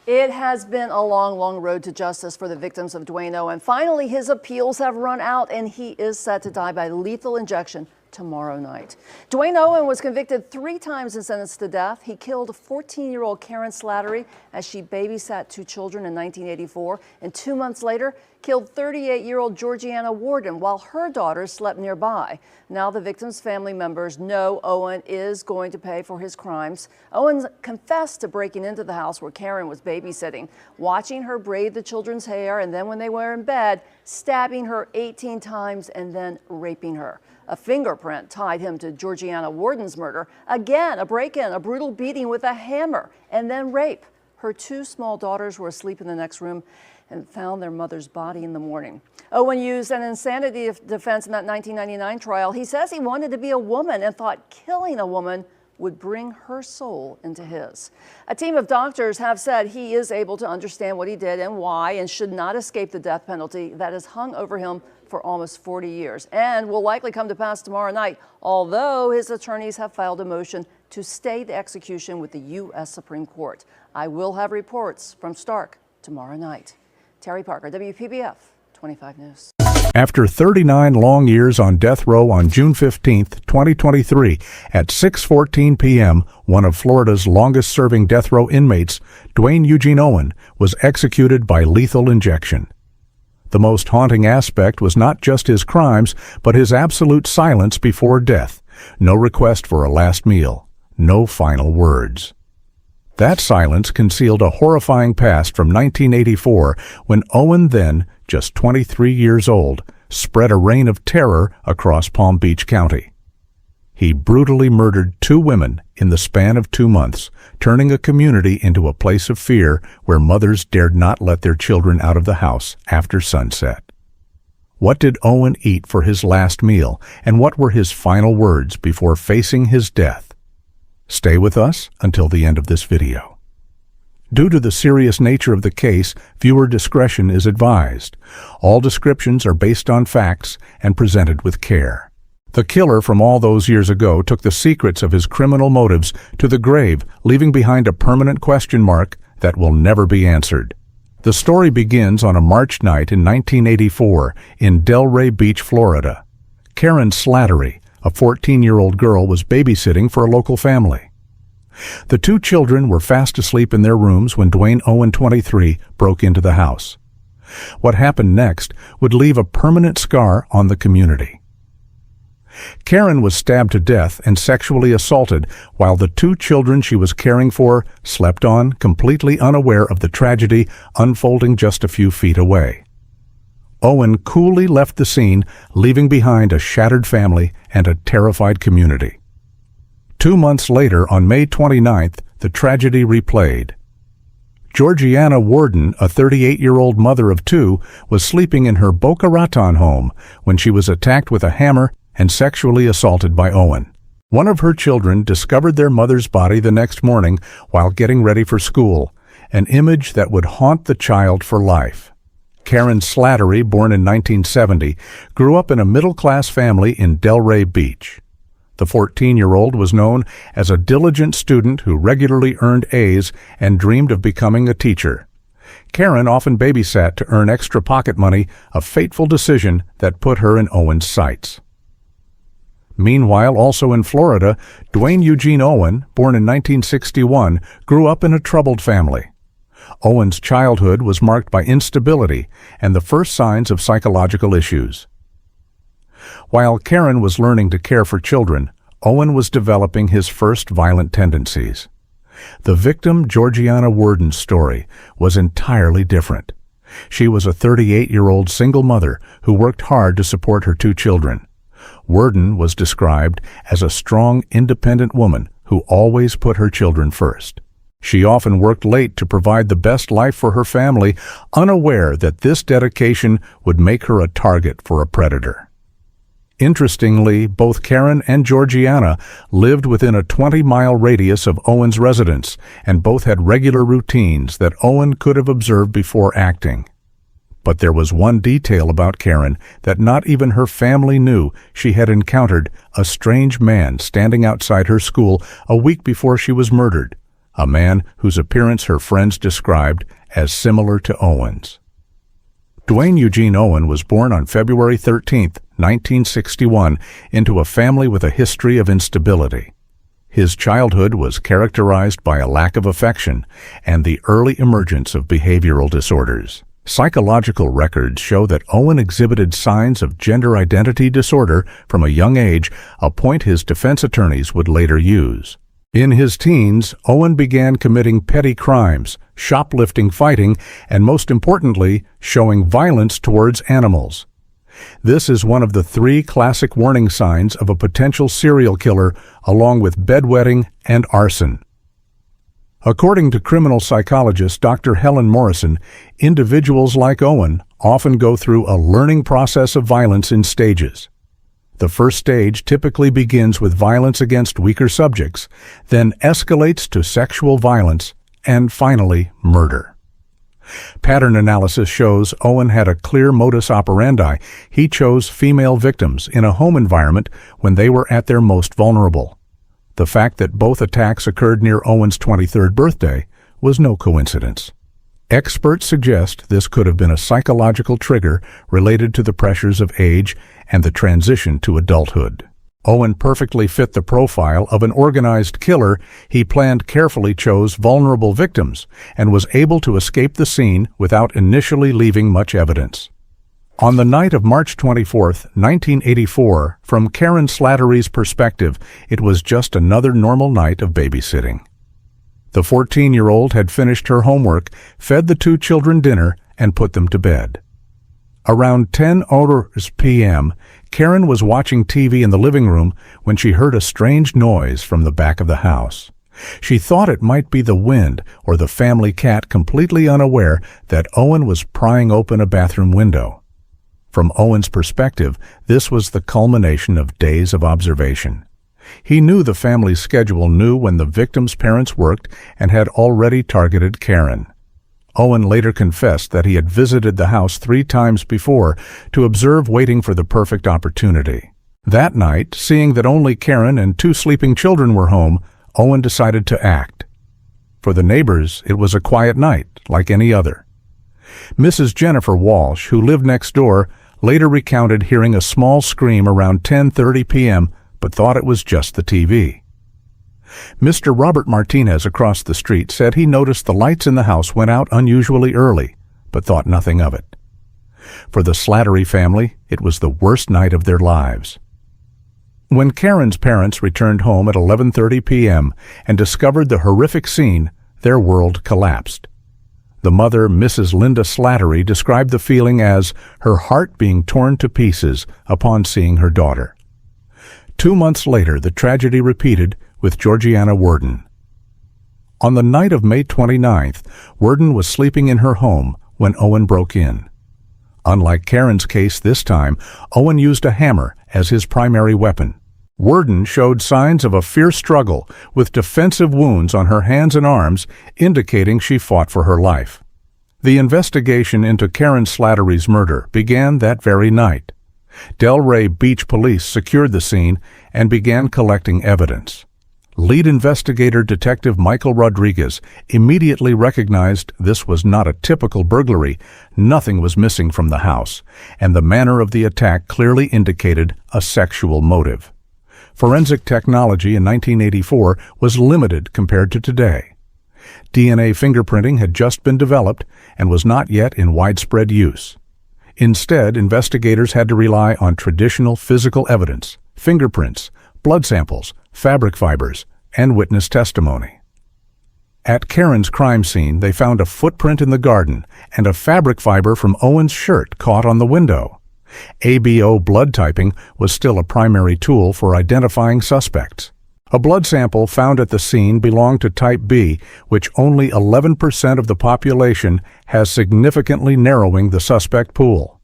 It has been a long, long road to justice for the victims of Duane Owen. Finally, his appeals have run out and he is set to die by lethal injection tomorrow night. Duane Owen was convicted 3 times and sentenced to death. He killed 14-year-old Karen Slattery as she babysat 2 children in 1984, and 2 months later killed 38-year-old Georgiana Warden while her daughter slept nearby. Now the victims' family members know Owen is going to pay for his crimes. Owen confessed to breaking into the house where Karen was babysitting, watching her braid the children's hair, and then when they were in bed, stabbing her 18 times and then raping her. A fingerprint tied him to Georgiana Warden's murder. Again, a break-in, a brutal beating with a hammer, and then rape. Her 2 small daughters were asleep in the next room and found their mother's body in the morning. Owen used an insanity defense in that 1999 trial. He says he wanted to be a woman and thought killing a woman would bring her soul into his. A team of doctors have said he is able to understand what he did and why, and should not escape the death penalty that has hung over him for almost 40 years and will likely come to pass tomorrow night, although his attorneys have filed a motion to stay the execution with the U.S. Supreme Court. I will have reports from Stark tomorrow night. Terry Parker, WPBF 25 News. After 39 long years on death row on June 15, 2023, at 6:14 p.m., one of Florida's longest-serving death row inmates, Duane Eugene Owen, was executed by lethal injection. The most haunting aspect was not just his crimes, but his absolute silence before death. No request for a last meal. No final words. That silence concealed a horrifying past from 1984, when Owen, then just 23 years old, spread a reign of terror across Palm Beach County. He brutally murdered 2 women in the span of 2 months, turning a community into a place of fear where mothers dared not let their children out of the house after sunset. What did Owen eat for his last meal, and what were his final words before facing his death? Stay with us until the end of this video. Due to the serious nature of the case, viewer discretion is advised. All descriptions are based on facts and presented with care. The killer from all those years ago took the secrets of his criminal motives to the grave, leaving behind a permanent question mark that will never be answered. The story begins on a March night in 1984 in Delray Beach, Florida. Karen Slattery, a 14-year-old girl, was babysitting for a local family. The 2 children were fast asleep in their rooms when Duane Owen, 23, broke into the house. What happened next would leave a permanent scar on the community. Karen was stabbed to death and sexually assaulted while the 2 children she was caring for slept on, completely unaware of the tragedy unfolding just a few feet away. Owen coolly left the scene, leaving behind a shattered family and a terrified community. 2 months later, on May 29th, the tragedy replayed. Georgiana Warden, a 38-year-old mother of 2, was sleeping in her Boca Raton home when she was attacked with a hammer and sexually assaulted by Owen. One of her children discovered their mother's body the next morning while getting ready for school, an image that would haunt the child for life. Karen Slattery, born in 1970, grew up in a middle-class family in Delray Beach. The 14-year-old was known as a diligent student who regularly earned A's and dreamed of becoming a teacher. Karen often babysat to earn extra pocket money, a fateful decision that put her in Owen's sights. Meanwhile, also in Florida, Duane Eugene Owen, born in 1961, grew up in a troubled family. Owen's childhood was marked by instability and the first signs of psychological issues. While Karen was learning to care for children, Owen was developing his first violent tendencies. The victim, Georgiana Warden's story, was entirely different. She was a 38-year-old single mother who worked hard to support her 2 children. Warden was described as a strong, independent woman who always put her children first. She often worked late to provide the best life for her family, unaware that this dedication would make her a target for a predator. Interestingly, both Karen and Georgiana lived within a 20-mile radius of Owen's residence, and both had regular routines that Owen could have observed before acting. But there was one detail about Karen that not even her family knew. She had encountered a strange man standing outside her school a week before she was murdered, a man whose appearance her friends described as similar to Owen's. Duane Eugene Owen was born on February 13, 1961, into a family with a history of instability. His childhood was characterized by a lack of affection and the early emergence of behavioral disorders. Psychological records show that Owen exhibited signs of gender identity disorder from a young age, a point his defense attorneys would later use. In his teens, Owen began committing petty crimes, shoplifting, fighting, and most importantly, showing violence towards animals. This is one of the 3 classic warning signs of a potential serial killer, along with bedwetting and arson. According to criminal psychologist Dr. Helen Morrison, individuals like Owen often go through a learning process of violence in stages. The first stage typically begins with violence against weaker subjects, then escalates to sexual violence, and finally murder. Pattern analysis shows Owen had a clear modus operandi. He chose female victims in a home environment when they were at their most vulnerable. The fact that both attacks occurred near Owen's 23rd birthday was no coincidence. Experts suggest this could have been a psychological trigger related to the pressures of age and the transition to adulthood. Owen perfectly fit the profile of an organized killer. He carefully chose vulnerable victims and was able to escape the scene without initially leaving much evidence. On the night of March 24, 1984, from Karen Slattery's perspective, it was just another normal night of babysitting. The 14-year-old had finished her homework, fed the 2 children dinner, and put them to bed. Around 10 p.m., Karen was watching TV in the living room when she heard a strange noise from the back of the house. She thought it might be the wind or the family cat, completely unaware that Owen was prying open a bathroom window. From Owen's perspective, this was the culmination of days of observation. He knew the family's schedule, knew when the victim's parents worked, and had already targeted Karen. Owen later confessed that he had visited the house 3 times before to observe, waiting for the perfect opportunity. That night, seeing that only Karen and 2 sleeping children were home, Owen decided to act. For the neighbors, it was a quiet night, like any other. Mrs. Jennifer Walsh, who lived next door, later recounted hearing a small scream around 10:30 p.m., but thought it was just the TV. Mr. Robert Martinez across the street said he noticed the lights in the house went out unusually early, but thought nothing of it. For the Slattery family, it was the worst night of their lives. When Karen's parents returned home at 11:30 p.m. and discovered the horrific scene, their world collapsed. The mother, Mrs. Linda Slattery, described the feeling as her heart being torn to pieces upon seeing her daughter. 2 months later, the tragedy repeated with Georgiana Worden. On the night of May 29th, Worden was sleeping in her home when Owen broke in. Unlike Karen's case this time, Owen used a hammer as his primary weapon. Worden showed signs of a fierce struggle, with defensive wounds on her hands and arms, indicating she fought for her life. The investigation into Karen Slattery's murder began that very night. Delray Beach police secured the scene and began collecting evidence. Lead investigator Detective Michael Rodriguez immediately recognized this was not a typical burglary. Nothing was missing from the house, and the manner of the attack clearly indicated a sexual motive. Forensic technology in 1984 was limited compared to today. DNA fingerprinting had just been developed and was not yet in widespread use. Instead, investigators had to rely on traditional physical evidence, fingerprints, blood samples, fabric fibers, and witness testimony. At Karen's crime scene, they found a footprint in the garden and a fabric fiber from Owen's shirt caught on the window. ABO blood typing was still a primary tool for identifying suspects. A blood sample found at the scene belonged to type B, which only 11% of the population has, significantly narrowing the suspect pool.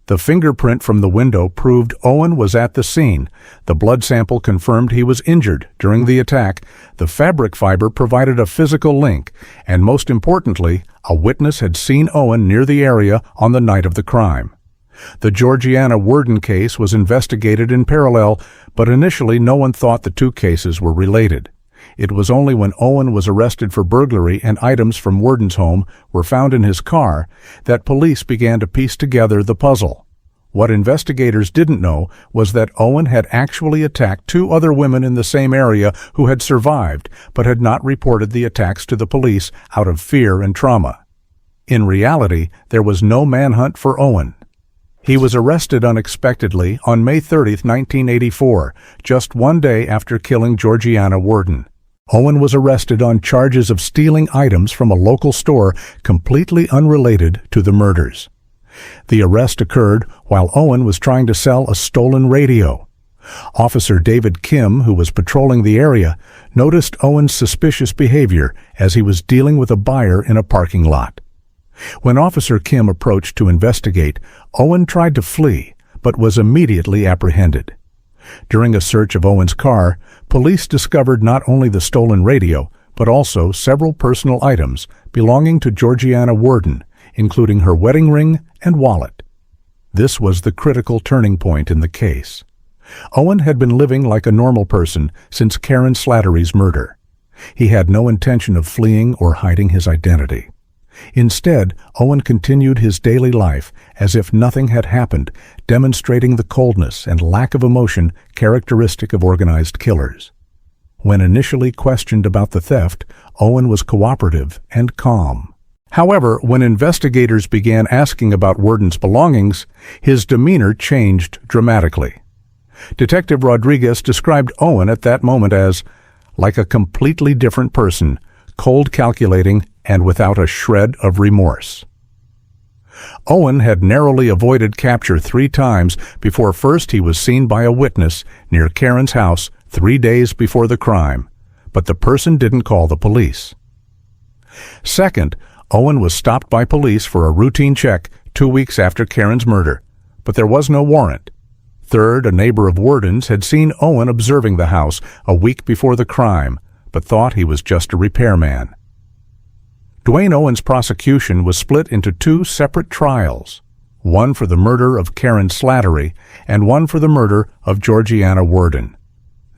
The fingerprint from the window proved Owen was at the scene. The blood sample confirmed he was injured during the attack. The fabric fiber provided a physical link, and most importantly, a witness had seen Owen near the area on the night of the crime. The Georgiana Worden case was investigated in parallel, but initially no one thought the 2 cases were related. It was only when Owen was arrested for burglary and items from Worden's home were found in his car that police began to piece together the puzzle. What investigators didn't know was that Owen had actually attacked 2 other women in the same area who had survived but had not reported the attacks to the police out of fear and trauma. In reality, there was no manhunt for Owen. He was arrested unexpectedly on May 30, 1984, just 1 day after killing Georgiana Worden. Owen was arrested on charges of stealing items from a local store completely unrelated to the murders. The arrest occurred while Owen was trying to sell a stolen radio. Officer David Kim, who was patrolling the area, noticed Owen's suspicious behavior as he was dealing with a buyer in a parking lot. When Officer Kim approached to investigate, Owen tried to flee, but was immediately apprehended. During a search of Owen's car, police discovered not only the stolen radio, but also several personal items belonging to Georgiana Worden, including her wedding ring and wallet. This was the critical turning point in the case. Owen had been living like a normal person since Karen Slattery's murder. He had no intention of fleeing or hiding his identity. Instead, Owen continued his daily life as if nothing had happened, demonstrating the coldness and lack of emotion characteristic of organized killers. When initially questioned about the theft, Owen was cooperative and calm. However, when investigators began asking about Worden's belongings, his demeanor changed dramatically. Detective Rodriguez described Owen at that moment as like a completely different person, cold, calculating, and without a shred of remorse. Owen had narrowly avoided capture 3 times before first he was seen by a witness near Karen's house 3 days before the crime, but the person didn't call the police. Second, Owen was stopped by police for a routine check 2 weeks after Karen's murder, but there was no warrant. Third, a neighbor of Worden's had seen Owen observing the house a week before the crime, but thought he was just a repairman. Duane Owen's prosecution was split into 2 separate trials, one for the murder of Karen Slattery and one for the murder of Georgiana Worden.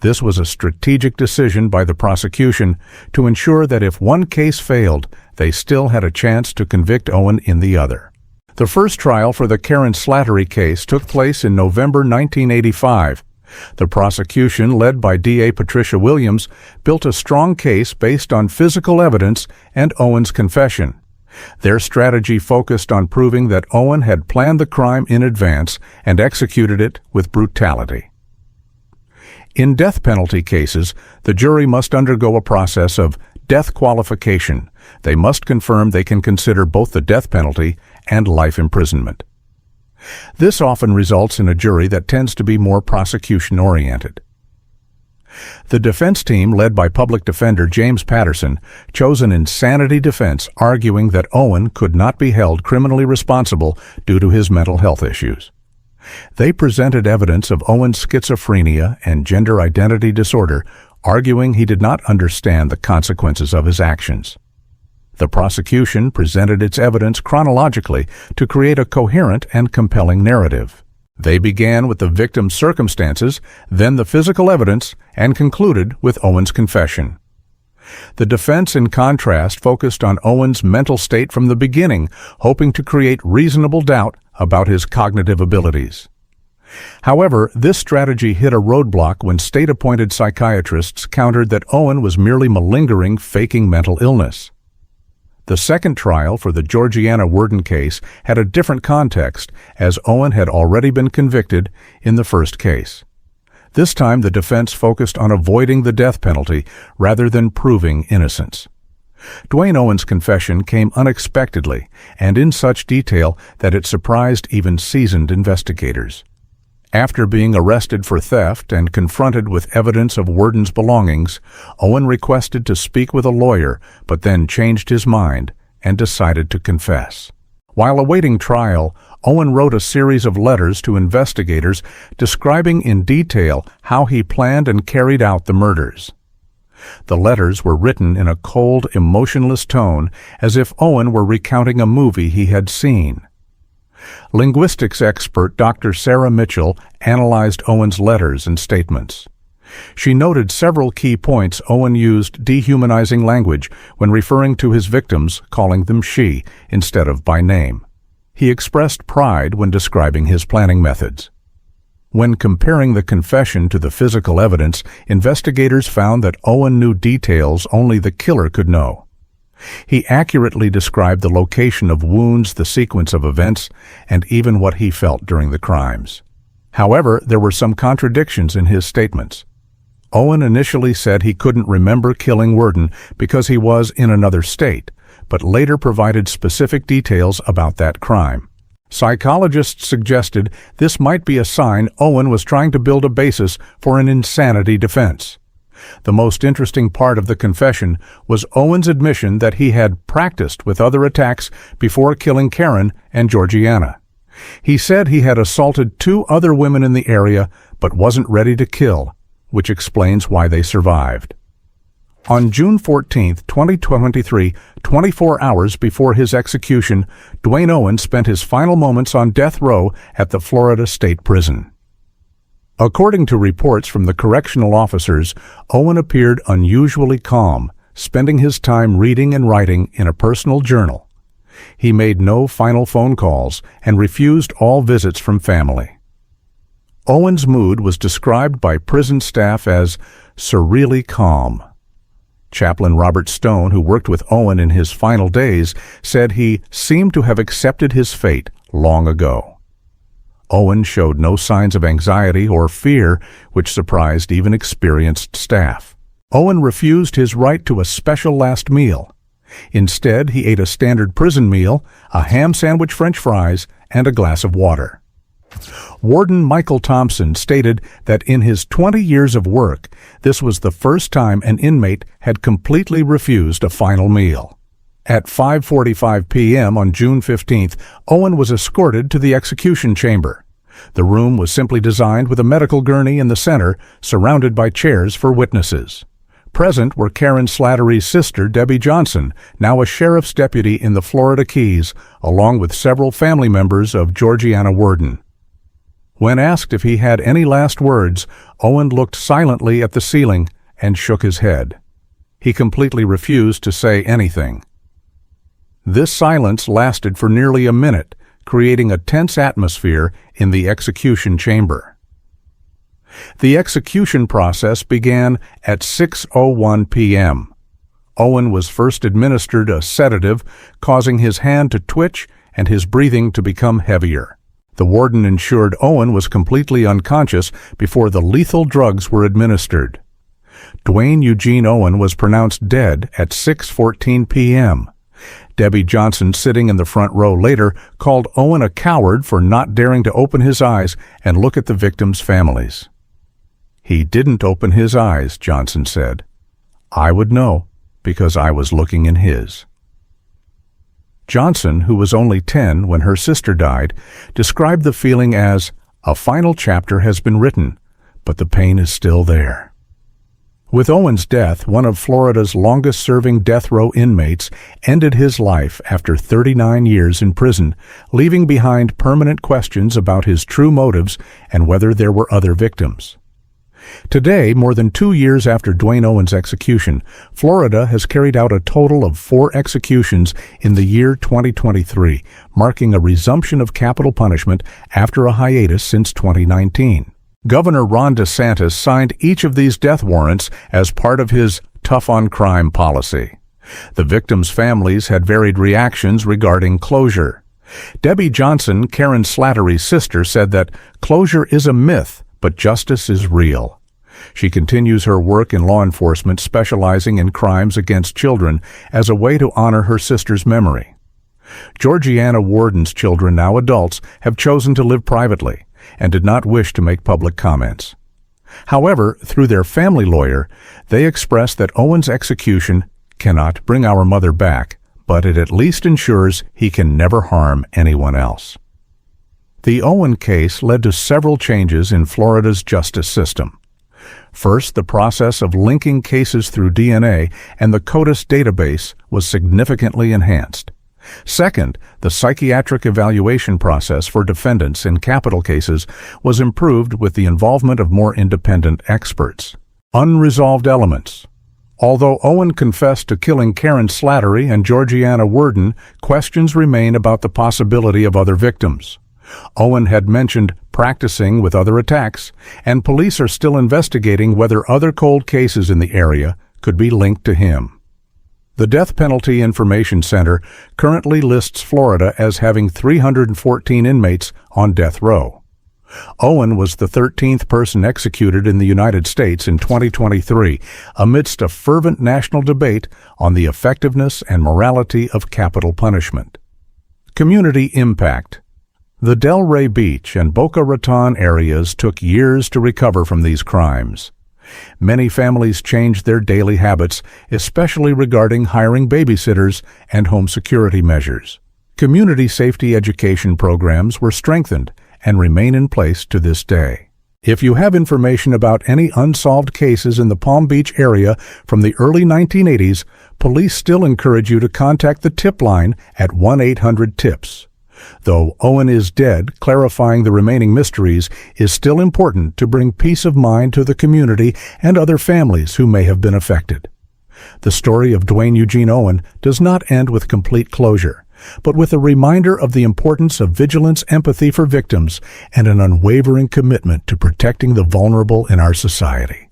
This was a strategic decision by the prosecution to ensure that if one case failed, they still had a chance to convict Owen in the other. The first trial for the Karen Slattery case took place in November 1985. The prosecution, led by DA Patricia Williams, built a strong case based on physical evidence and Owen's confession. Their strategy focused on proving that Owen had planned the crime in advance and executed it with brutality. In death penalty cases, the jury must undergo a process of death qualification. They must confirm they can consider both the death penalty and life imprisonment. This often results in a jury that tends to be more prosecution-oriented. The defense team, led by public defender James Patterson, chose an insanity defense arguing that Owen could not be held criminally responsible due to his mental health issues. They presented evidence of Owen's schizophrenia and gender identity disorder, arguing he did not understand the consequences of his actions. The prosecution presented its evidence chronologically to create a coherent and compelling narrative. They began with the victim's circumstances, then the physical evidence, and concluded with Owen's confession. The defense, in contrast, focused on Owen's mental state from the beginning, hoping to create reasonable doubt about his cognitive abilities. However, this strategy hit a roadblock when state-appointed psychiatrists countered that Owen was merely malingering, faking mental illness. The second trial for the Georgiana Worden case had a different context, as Owen had already been convicted in the first case. This time the defense focused on avoiding the death penalty rather than proving innocence. Duane Owen's confession came unexpectedly and in such detail that it surprised even seasoned investigators. After being arrested for theft and confronted with evidence of Worden's belongings, Owen requested to speak with a lawyer, but then changed his mind and decided to confess. While awaiting trial, Owen wrote a series of letters to investigators describing in detail how he planned and carried out the murders. The letters were written in a cold, emotionless tone, as if Owen were recounting a movie he had seen. Linguistics expert Dr. Sarah Mitchell analyzed Owen's letters and statements. She noted several key points. Owen used dehumanizing language when referring to his victims, calling them she instead of by name. He expressed pride when describing his planning methods. When comparing the confession to the physical evidence, investigators found that Owen knew details only the killer could know. He accurately described the location of wounds, the sequence of events, and even what he felt during the crimes. However, there were some contradictions in his statements. Owen initially said he couldn't remember killing Worden because he was in another state, but later provided specific details about that crime. Psychologists suggested this might be a sign Owen was trying to build a basis for an insanity defense. The most interesting part of the confession was Owen's admission that he had practiced with other attacks before killing Karen and Georgiana. He said he had assaulted 2 other women in the area but wasn't ready to kill, which explains why they survived. On June 14, 2023, 24 hours before his execution, Duane Owen spent his final moments on death row at the Florida State Prison. According to reports from the correctional officers, Owen appeared unusually calm, spending his time reading and writing in a personal journal. He made no final phone calls and refused all visits from family. Owen's mood was described by prison staff as surreally calm. Chaplain Robert Stone, who worked with Owen in his final days, said he seemed to have accepted his fate long ago. Owen showed no signs of anxiety or fear, which surprised even experienced staff. Owen refused his right to a special last meal. Instead, he ate a standard prison meal, a ham sandwich, French fries, and a glass of water. Warden Michael Thompson stated that in his 20 years of work, this was the first time an inmate had completely refused a final meal. At 5:45 p.m. on June 15th, Owen was escorted to the execution chamber. The room was simply designed with a medical gurney in the center, surrounded by chairs for witnesses. Present were Karen Slattery's sister, Debbie Johnson, now a sheriff's deputy in the Florida Keys, along with several family members of Georgiana Worden. When asked if he had any last words, Owen looked silently at the ceiling and shook his head. He completely refused to say anything. This silence lasted for nearly a minute, creating a tense atmosphere in the execution chamber. The execution process began at 6:01 p.m. Owen was first administered a sedative, causing his hand to twitch and his breathing to become heavier. The warden ensured Owen was completely unconscious before the lethal drugs were administered. Duane Eugene Owen was pronounced dead at 6:14 p.m. Debbie Johnson, sitting in the front row later, called Owen a coward for not daring to open his eyes and look at the victims' families. "He didn't open his eyes," Johnson said. "I would know because I was looking in his." Johnson, who was only 10 when her sister died, described the feeling as, "A final chapter has been written, but the pain is still there." With Owen's death, one of Florida's longest-serving death row inmates ended his life after 39 years in prison, leaving behind permanent questions about his true motives and whether there were other victims. Today, more than 2 years after Duane Owen's execution, Florida has carried out a total of 4 executions in the year 2023, marking a resumption of capital punishment after a hiatus since 2019. Governor Ron DeSantis signed each of these death warrants as part of his tough-on-crime policy. The victims' families had varied reactions regarding closure. Debbie Johnson, Karen Slattery's sister, said that closure is a myth, but justice is real. She continues her work in law enforcement, specializing in crimes against children as a way to honor her sister's memory. Georgiana Worden's children, now adults, have chosen to live privately and did not wish to make public comments. However, through their family lawyer, they expressed that Owen's execution cannot bring our mother back, but it at least ensures he can never harm anyone else. The Owen case led to several changes in Florida's justice system. First, the process of linking cases through DNA and the CODIS database was significantly enhanced. Second, the psychiatric evaluation process for defendants in capital cases was improved with the involvement of more independent experts. Unresolved elements. Although Owen confessed to killing Karen Slattery and Georgiana Worden, questions remain about the possibility of other victims. Owen had mentioned practicing with other attacks, and police are still investigating whether other cold cases in the area could be linked to him. The Death Penalty Information Center currently lists Florida as having 314 inmates on death row. Owen was the 13th person executed in the United States in 2023, amidst a fervent national debate on the effectiveness and morality of capital punishment. Community impact. The Delray Beach and Boca Raton areas took years to recover from these crimes. Many families changed their daily habits, especially regarding hiring babysitters and home security measures. Community safety education programs were strengthened and remain in place to this day. If you have information about any unsolved cases in the Palm Beach area from the early 1980s, police still encourage you to contact the tip line at 1-800-TIPS. Though Owen is dead, clarifying the remaining mysteries is still important to bring peace of mind to the community and other families who may have been affected. The story of Duane Eugene Owen does not end with complete closure, but with a reminder of the importance of vigilance, empathy for victims, and an unwavering commitment to protecting the vulnerable in our society.